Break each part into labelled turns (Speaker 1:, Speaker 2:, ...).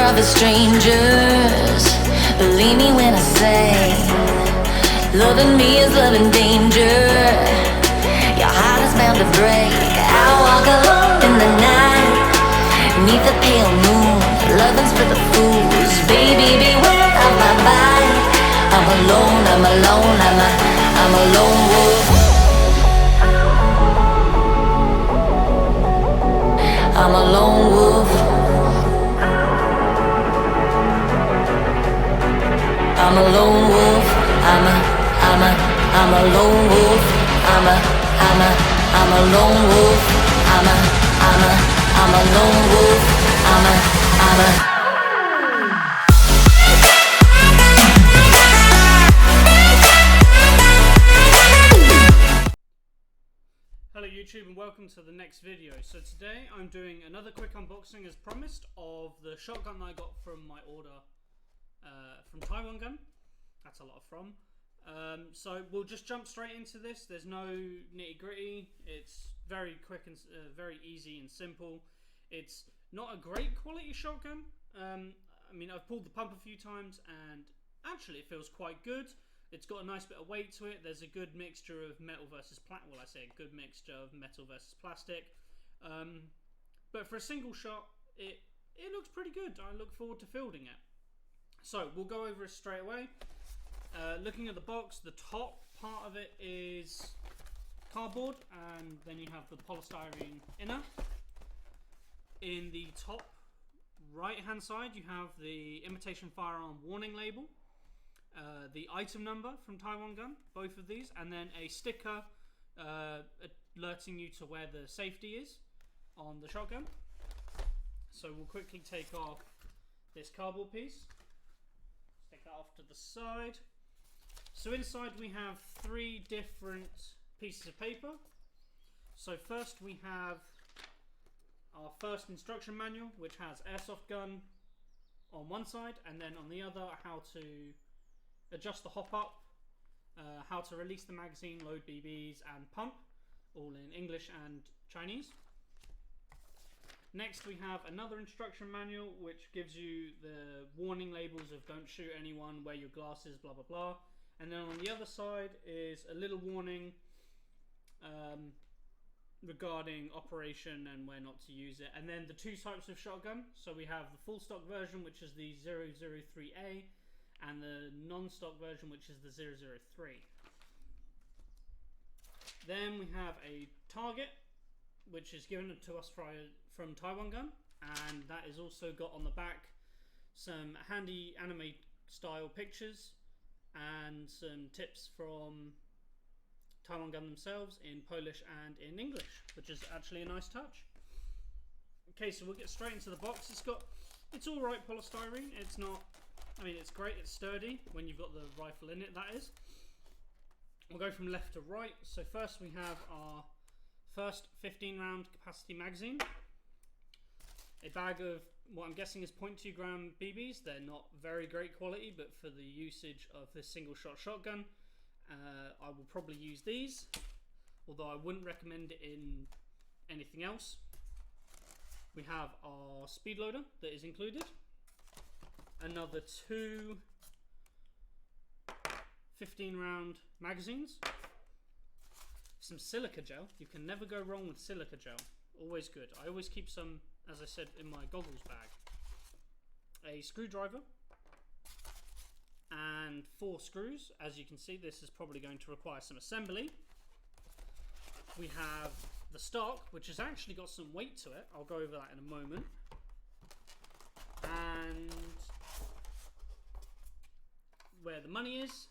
Speaker 1: of the strangers. Believe me when I say, loving me is loving danger. Your heart is bound to break. I walk alone in the night, neath the pale moon. Loving's for the fools. Baby, beware of my bite. I'm alone, I'm alone, I'm a lone wolf. I'm a lone wolf. I'm a lone wolf. I'm a lone wolf. I'm a lone wolf. I'm a lone wolf.
Speaker 2: Hello YouTube and welcome to the next video. So today I'm doing another quick unboxing as promised of the shotgun I got from my order from Taiwan Gun. That's a lot of from. So we'll just jump straight into this. There's no nitty gritty. It's very quick and very easy and simple. It's not a great quality shotgun. I mean, I've pulled the pump a few times and actually it feels quite good. It's got a nice bit of weight to it. There's a good mixture of metal versus plastic. Well, I say a good mixture of metal versus plastic. But for a single shot, it looks pretty good. I look forward to fielding it. So we'll go over it straight away. Looking at the box, the top part of it is cardboard, and then you have the polystyrene inner. In the top right hand side, you have the imitation firearm warning label, the item number from Taiwan Gun, both of these, and then a sticker alerting you to where the safety is on the shotgun. So we'll quickly take off this cardboard piece, stick that off to the side. So inside we have three different pieces of paper. So first we have our first instruction manual, which has airsoft gun on one side, and then on the other how to adjust the hop up, how to release the magazine, load BBs and pump, all in English and Chinese. Next we have another instruction manual which gives you the warning labels of don't shoot anyone, wear your glasses, blah blah blah. And then on the other side is a little warning regarding operation and where not to use it. And then the two types of shotgun. So we have the full stock version, which is the 003A, and the non-stock version, which is the 003. Then we have a target, which is given to us from Taiwan Gun, and that is also got on the back some handy anime style pictures and some tips from Taiwan Gun themselves in Polish and in English, which is actually a nice touch. Okay, so we'll get straight into the box. It's alright polystyrene. It's not, I mean, it's great, it's sturdy when you've got the rifle in it, that is. We'll go from left to right. So first we have our first 15 round capacity magazine, a bag of what I'm guessing is 0.2 gram BBs. They're not very great quality, but for the usage of this single shot shotgun, I will probably use these, although I wouldn't recommend it in anything else. We have our speed loader that is included, another two 15 round magazines, some silica gel. You can never go wrong with silica gel, always good. I always keep some, as I said, in my goggles bag. A screwdriver and 4 screws. As you can see, this is probably going to require some assembly. We have the stock, which has actually got some weight to it. I'll go over that in a moment. And where the money is,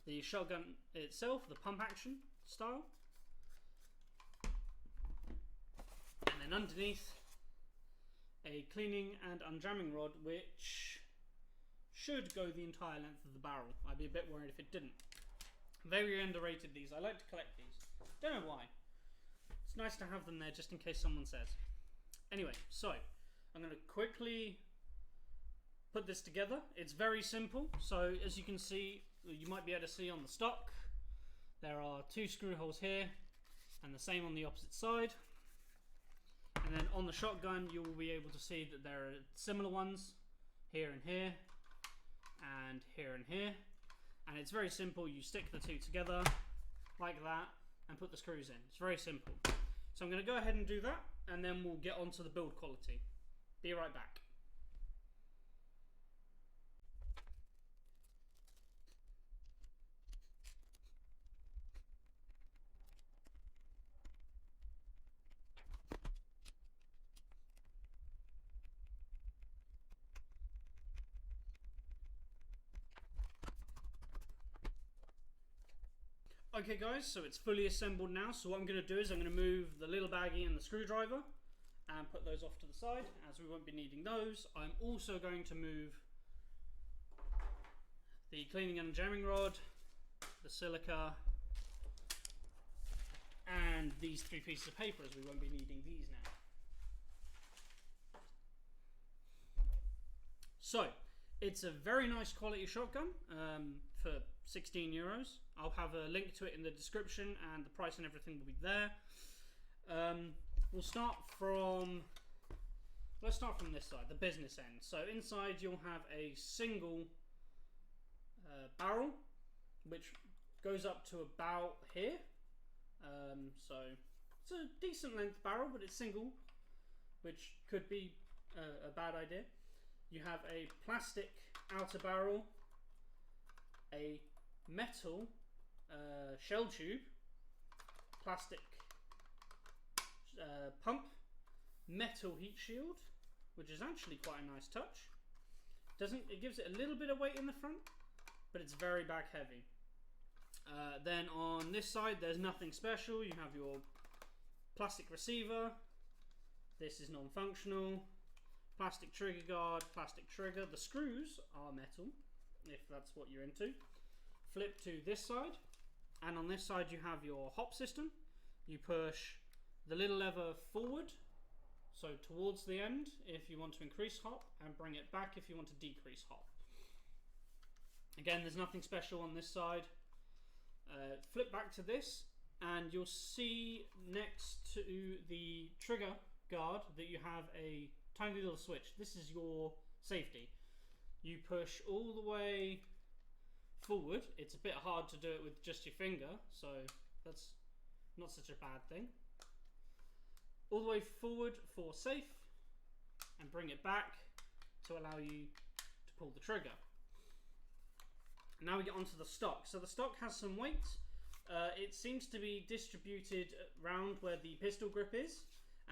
Speaker 2: the shotgun itself, the pump action style. And then underneath, a cleaning and unjamming rod, which should go the entire length of the barrel. I'd be a bit worried if it didn't. Very underrated, these. I like to collect these. Don't know why. It's nice to have them there just in case someone says. Anyway, so I'm going to quickly put this together. It's very simple. So as you can see, you might be able to see on the stock, there are 2 screw holes here and the same on the opposite side. And then on the shotgun, you will be able to see that there are similar ones here and here, and here and here. And it's very simple. You stick the two together like that and put the screws in. It's very simple. So I'm going to go ahead and do that, and then we'll get on to the build quality. Be right back. Okay guys, so it's fully assembled now, so what I'm going to do is I'm going to move the little baggie and the screwdriver and put those off to the side, as we won't be needing those. I'm also going to move the cleaning and jamming rod, the silica, and these 3 pieces of paper, as we won't be needing these now. So, it's a very nice quality shotgun for 16 euros. I'll have a link to it in the description, and the price and everything will be there. We'll start from, let's start from this side, the business end. So inside you'll have a single barrel, which goes up to about here. So it's a decent length barrel, but it's single, which could be a bad idea. You have a plastic outer barrel, a metal shell tube, plastic pump, metal heat shield, which is actually quite a nice touch. It gives it a little bit of weight in the front, but it's very back heavy. Then on this side there's nothing special. You have your plastic receiver. This is non-functional. Plastic trigger guard, plastic trigger. The screws are metal, if that's what you're into. Flip to this side, and on this side you have your hop system. You push the little lever forward, so towards the end if you want to increase hop, and bring it back if you want to decrease hop. Again, there's nothing special on this side. Flip back to this, and you'll see next to the trigger guard that you have a tiny little switch. This is your safety. You push all the way forward. It's a bit hard to do it with just your finger, so that's not such a bad thing. All the way forward for safe, and bring it back to allow you to pull the trigger. Now we get onto the stock. So the stock has some weight. It seems to be distributed round where the pistol grip is,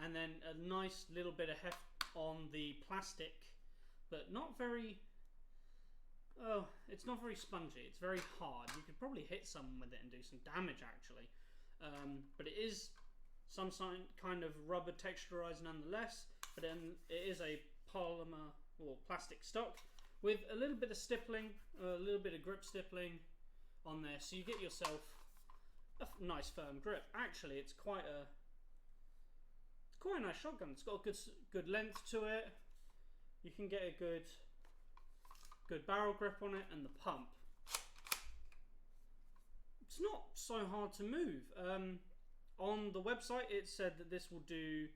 Speaker 2: and then a nice little bit of heft on the plastic, but not very, it's not very spongy. It's very hard. You could probably hit someone with it and do some damage actually, but it is some kind of rubber texturized nonetheless. But then it is a polymer or plastic stock with a little bit of stippling, a little bit of grip stippling on there, so you get yourself a nice firm grip. Actually, it's quite a nice shotgun. It's got a good length to it. You can get a good barrel grip on it, and the pump. It's not so hard to move. On the website it said that this will do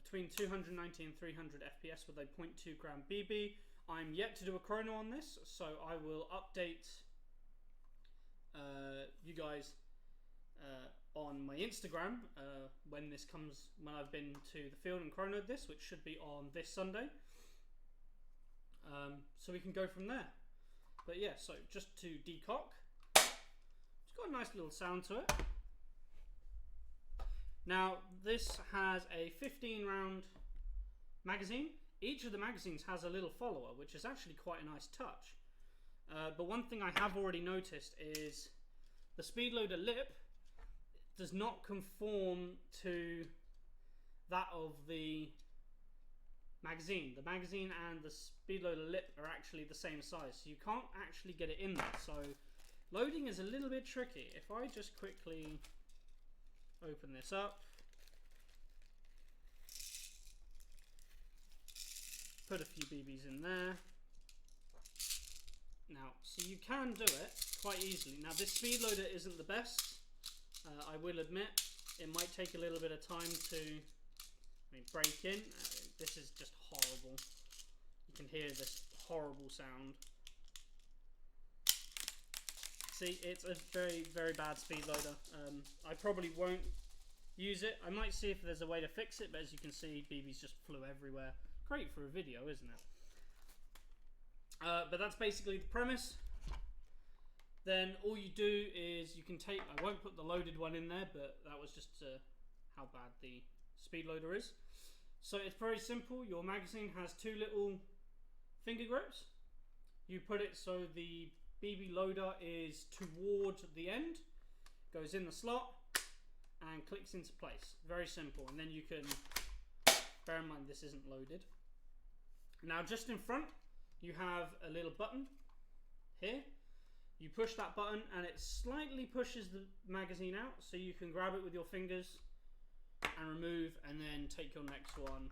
Speaker 2: between 290 and 300 FPS with a 0.2 gram BB. I'm yet to do a chrono on this, so I will update you guys on my Instagram when I've been to the field and chronoed this, which should be on this Sunday. So we can go from there. But yeah, so just to decock, it's got a nice little sound to it. Now this has a 15 round magazine. Each of the magazines has a little follower, which is actually quite a nice touch. But one thing I have already noticed is the speed loader lip does not conform to that of the magazine. The magazine and the speed loader lip are actually the same size, so you can't actually get it in there. So loading is a little bit tricky. If I just quickly open this up, put a few BBs in there. Now, so you can do it quite easily. Now this speed loader isn't the best, I will admit. It might take a little bit of time to break in. This is just horrible. You can hear this horrible sound. See, it's a very, very bad speed loader. I probably won't use it. I might see if there's a way to fix it, but as you can see, BBs just flew everywhere. Great for a video, isn't it? But that's basically the premise. Then all you do is you can take, I won't put the loaded one in there, but that was just how bad the speed loader is. So it's very simple. Your magazine has two little finger grips. You put it so the BB loader is toward the end, goes in the slot, and clicks into place. Very simple. And then you can, bear in mind this isn't loaded. Now just in front, you have a little button here. You push that button and it slightly pushes the magazine out, so you can grab it with your fingers and remove, and then take your next one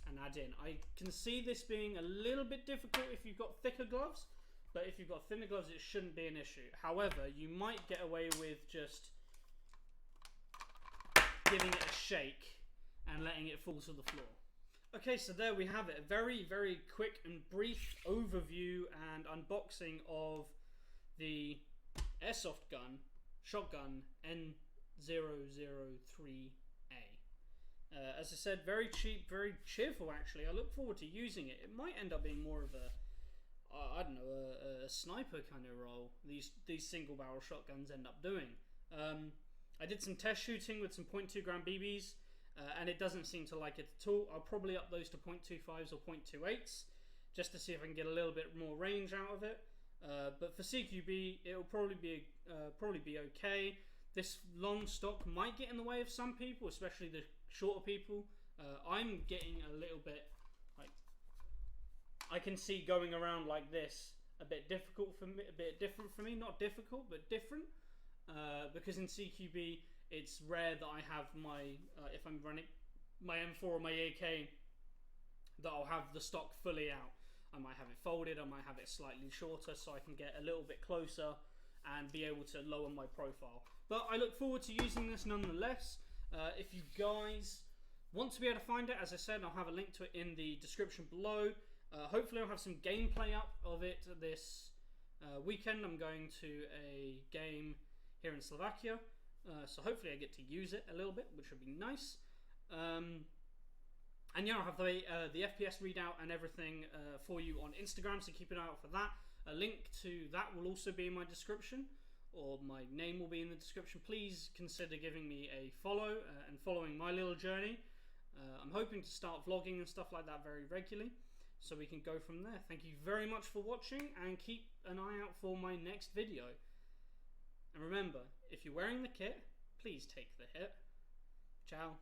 Speaker 2: and add in. I can see this being a little bit difficult if you've got thicker gloves, but if you've got thinner gloves it shouldn't be an issue. However, you might get away with just giving it a shake and letting it fall to the floor. Okay, so there we have it. A very, very quick and brief overview and unboxing of the Airsoft gun, Shotgun N.003A. As I said, very cheap, very cheerful actually. I look forward to using it. It might end up being more of a, I don't know, a sniper kind of role. These single barrel shotguns end up doing. I did some test shooting with some .2 gram BBs, and it doesn't seem to like it at all. I'll probably up those to .25s or .28s just to see if I can get a little bit more range out of it. But for CQB, it'll probably be okay. This long stock might get in the way of some people, especially the shorter people. I'm getting a little bit, like, I can see going around like this a bit difficult for me, a bit different for me. Not difficult, but different. Because in CQB, it's rare that I have my, if I'm running my M4 or my AK, that I'll have the stock fully out. I might have it folded, I might have it slightly shorter so I can get a little bit closer and be able to lower my profile. But I look forward to using this nonetheless. If you guys want to be able to find it, as I said, I'll have a link to it in the description below. Hopefully I'll have some gameplay up of it this weekend. I'm going to a game here in Slovakia, so hopefully I get to use it a little bit, which would be nice. And yeah, I'll have the FPS readout and everything for you on Instagram, so keep an eye out for that. A link to that will also be in my description, or my name will be in the description. Please consider giving me a follow and following my little journey. I'm hoping to start vlogging and stuff like that very regularly, so we can go from there. Thank you very much for watching, and keep an eye out for my next video. And remember, if you're wearing the kit, please take the hit. Ciao.